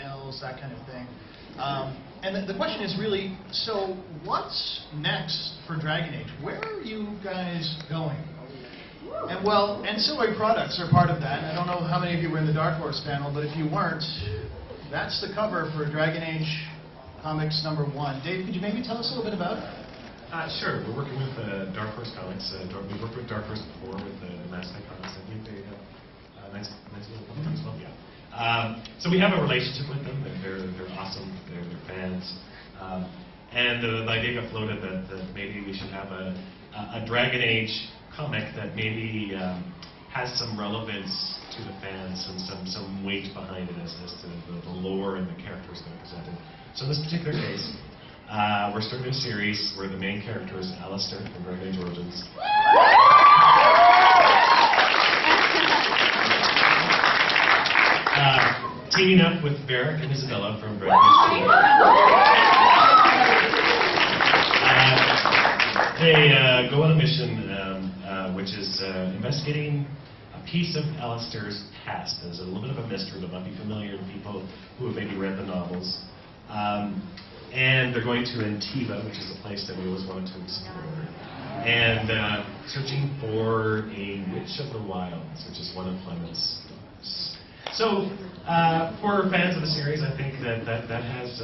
males, that kind of thing. And the question is really, so what's next for Dragon Age? Where are you guys going? And well, ancillary products are part of that. I don't know how many of you were in the Dark Horse panel, but if you weren't, that's the cover for Dragon Age Comics #1. Dave, could you maybe tell us a little bit about it? Sure. We're working with Dark Horse Comics. We've worked with Dark Horse before with Mass Effect Comics. I think they have nice little as well. Yeah. So we have a relationship with them. They're awesome. They're fans. And the idea got floated that maybe we should have a Dragon Age comic that maybe has some relevance to the fans and some weight behind it as to the lore and the characters that are presented. So in this particular case, we're starting a series where the main character is Alistair from Dragon Age Origins. Teaming up with Varric and Isabella from Dragon Age. They go on a mission which is investigating a piece of Alistair's past. There's a little bit of a mystery that might be familiar to people who have maybe read the novels. And they're going to Antiva, which is a place that we always wanted to explore. And searching for a Witch of the Wilds, which is one of Clement's books. So, for fans of the series, I think that has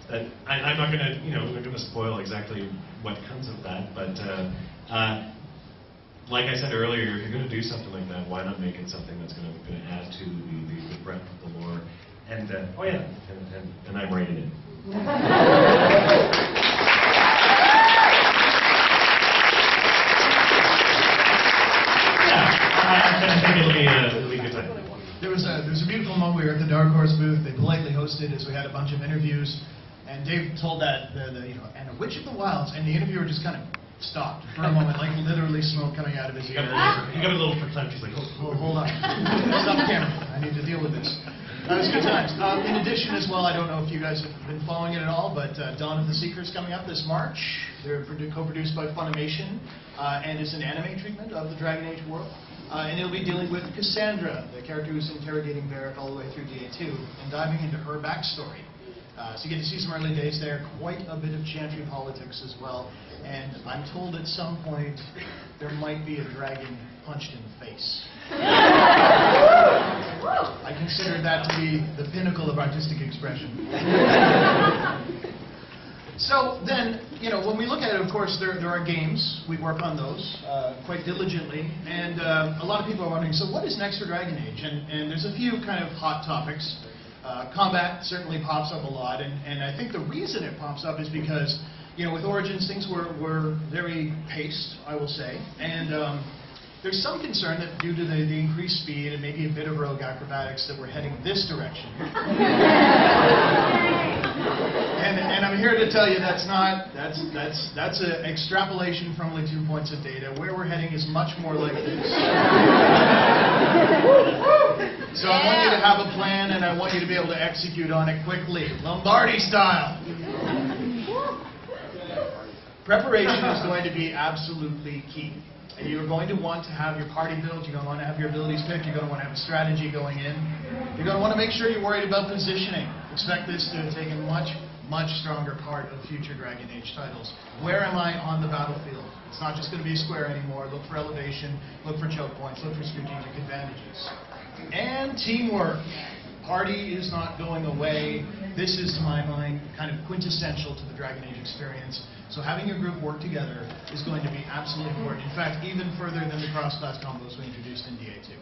that I'm not going to I'm not going to spoil exactly what comes of that, but like I said earlier, if you're going to do something like that, why not make it something that's going to add to the breadth of the lore? And oh yeah, and I'm writing it. I think it'll be a good time. There was a beautiful moment. We were at the Dark Horse booth. They politely hosted as we had a bunch of interviews, and Dave told that and a Witch of the Wilds, and the interviewer just kind of stopped for a moment, like literally smoke coming out of his ear. He got a little verklempt. He's like, oh, hold on, stop the camera. I need to deal with this. That was good times. In addition as well, I don't know if you guys have been following it at all, but Dawn of the Seeker is coming up this March. They're co-produced by Funimation, and is an anime treatment of the Dragon Age world. And it'll be dealing with Cassandra, the character who's interrogating Varric all the way through DA2, and diving into her backstory. So you get to see some early days there, quite a bit of Chantry politics as well, and I'm told at some point there might be a dragon punched in the face. I consider that to be the pinnacle of artistic expression. So then, when we look at it, of course, there are games. We work on those quite diligently, and a lot of people are wondering, so what is next for Dragon Age? And there's a few kind of hot topics. Combat certainly pops up a lot, and I think the reason it pops up is because, with Origins, things were very paced, I will say, and there's some concern that due to the increased speed and maybe a bit of rogue acrobatics that we're heading this direction. And I'm here to tell you that's an extrapolation from only 2 points of data. Where we're heading is much more like this. So I want you to have a plan, and I want you to be able to execute on it quickly, Lombardi style. Preparation is going to be absolutely key. And you're going to want to have your party built, you're going to want to have your abilities picked, you're going to want to have a strategy going in. You're going to want to make sure you're worried about positioning. Expect this to take a much stronger part of future Dragon Age titles. Where am I on the battlefield? It's not just going to be a square anymore. Look for elevation, look for choke points, look for strategic advantages. And teamwork. Party is not going away. This is, to my mind, kind of quintessential to the Dragon Age experience. So having your group work together is going to be absolutely important. In fact, even further than the cross-class combos we introduced in DA2.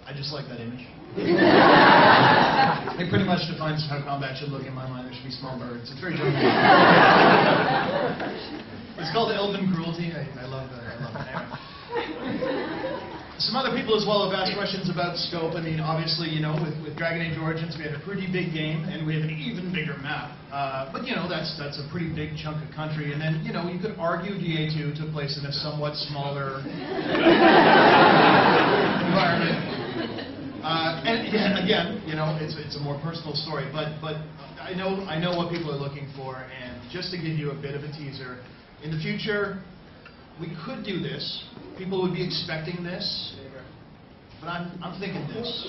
I just like that image. It pretty much defines how combat should look in my mind. There should be small birds. It's very joking. It's called Elven Cruelty. I love that. Some other people as well have asked questions about scope. I mean, obviously, with Dragon Age Origins, we had a pretty big game, and we have an even bigger map. But, that's a pretty big chunk of country. And then, you could argue DA2 took place in a somewhat smaller environment. And again, it's a more personal story. But I know what people are looking for. And just to give you a bit of a teaser, in the future, we could do this. People would be expecting this, but I'm thinking this.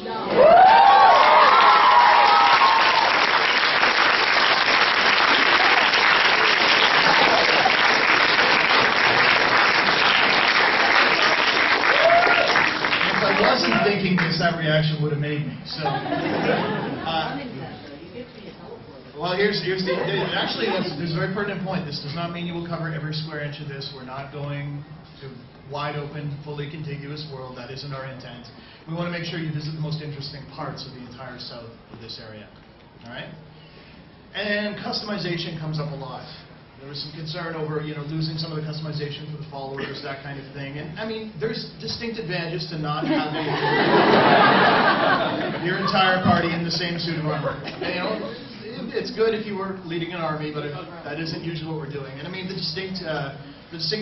wasn't thinking that reaction would have made me. So, well, here's the actually there's a very pertinent point. This does not mean you will cover every square inch of this. We're not going to wide open, fully contiguous world. That isn't our intent. We want to make sure you visit the most interesting parts of the entire south of this area. All right? And customization comes up a lot. There was some concern over, losing some of the customization for the followers, that kind of thing. And I mean, there's distinct advantages to not having your entire party in the same suit of armor. It's good if you were leading an army, but that isn't usually what we're doing. And I mean, the distinct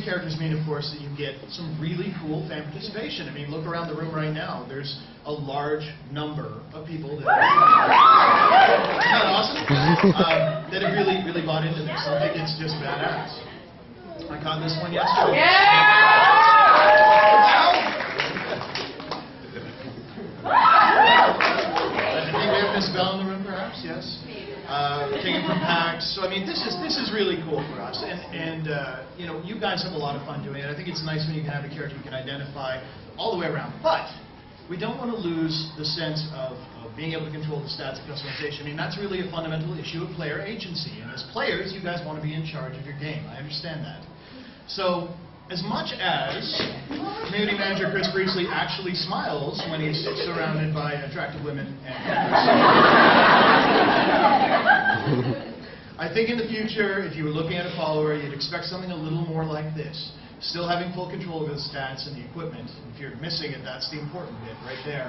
characters mean, of course, that you get some really cool fan participation. I mean, look around the room right now. There's a large number of people that isn't that awesome? That have really bought into this. I think it's just badass. I caught this one yesterday. I think we have Miss Bell in the room, perhaps. Yes. Taken from PAX. So I mean, this is really cool for us, and you guys have a lot of fun doing it. I think it's nice when you can have a character you can identify all the way around. But we don't want to lose the sense of being able to control the stats of customization. I mean, that's really a fundamental issue of player agency. And as players, you guys want to be in charge of your game. I understand that. So, as much as community manager Chris Priestley actually smiles when he's surrounded by attractive women and I think in the future, if you were looking at a follower, you'd expect something a little more like this. Still having full control over the stats and the equipment. If you're missing it, that's the important bit right there.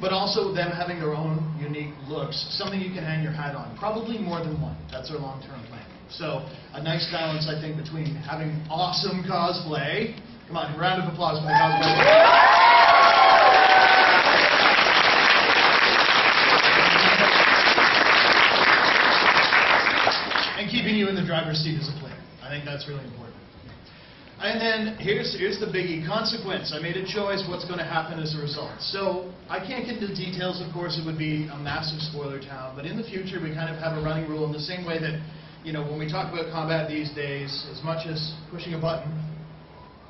But also them having their own unique looks, something you can hang your hat on. Probably more than one. That's our long-term plan. So a nice balance, I think, between having awesome cosplay. Come on, round of applause for the cosplay. And keeping you in the driver's seat as a player. I think that's really important. And then here's the biggie, consequence. I made a choice, what's going to happen as a result. So I can't get into details, of course, it would be a massive spoiler town, but in the future we kind of have a running rule in the same way that, when we talk about combat these days, as much as pushing a button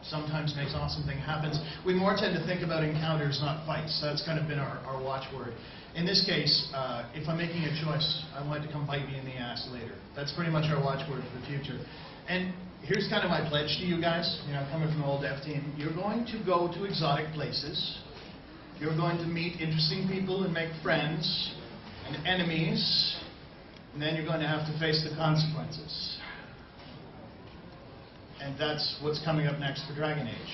sometimes makes awesome thing happens, we more tend to think about encounters, not fights. That's kind of been our watchword. In this case, if I'm making a choice, I want it to come bite me in the ass later. That's pretty much our watchword for the future. And here's kind of my pledge to you guys, coming from the old dev team. You're going to go to exotic places. You're going to meet interesting people and make friends and enemies. And then you're going to have to face the consequences. And that's what's coming up next for Dragon Age.